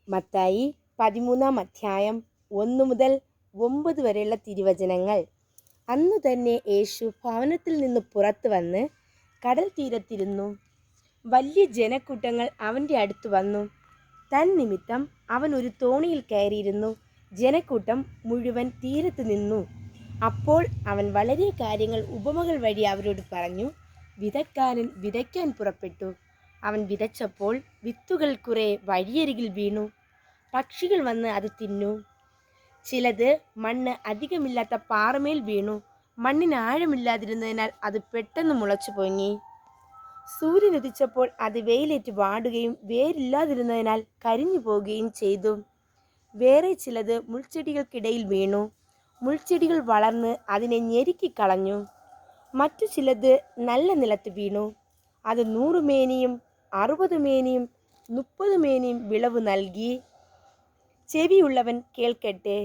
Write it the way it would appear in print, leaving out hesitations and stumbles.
മത്തായി 13 1 മുതൽ 9 വരെയുള്ള തിരുവചനങ്ങൾ. അന്നു തന്നെ യേശു ഭവനത്തിൽ നിന്ന് പുറത്തു വന്ന് കടൽ തീരത്തിരുന്നു. വലിയ ജനക്കൂട്ടങ്ങൾ അവൻ്റെ അടുത്ത് വന്നു. തന്നിമിത്തം അവൻ ഒരു തോണിയിൽ കയറിയിരുന്നു. ജനക്കൂട്ടം മുഴുവൻ തീരത്ത് നിന്നു. അപ്പോൾ അവൻ വളരെ കാര്യങ്ങൾ ഉപമകൾ വഴി അവരോട് പറഞ്ഞു. വിതയ്ക്കാരൻ വിതയ്ക്കാൻ പുറപ്പെട്ടു. അവൻ വിതച്ചപ്പോൾ വിത്തുകൾ കുറെ വഴിയരികിൽ വീണു. പക്ഷികൾ വന്ന് അത് തിന്നു. ചിലത് മണ്ണ് അധികമില്ലാത്ത പാറമേൽ വീണു. മണ്ണിന് ആഴമില്ലാതിരുന്നതിനാൽ അത് പെട്ടെന്ന് മുളച്ചു പൊങ്ങി. സൂര്യൻ ഉദിച്ചപ്പോൾ അത് വെയിലേറ്റ് വാടുകയും വേരില്ലാതിരുന്നതിനാൽ കരിഞ്ഞു പോവുകയും ചെയ്തു. വേറെ ചിലത് മുൾച്ചെടികൾക്കിടയിൽ വീണു. മുൾച്ചെടികൾ വളർന്ന് അതിനെ ഞെരുക്കിക്കളഞ്ഞു. മറ്റു ചിലത് നല്ല നിലത്ത് വീണു. അത് 100 മേനിയും 60 മേനിയും 30 മേനിയും വിളവ് നൽകി. ചെവിയുള്ളവൻ കേൾക്കട്ടെ.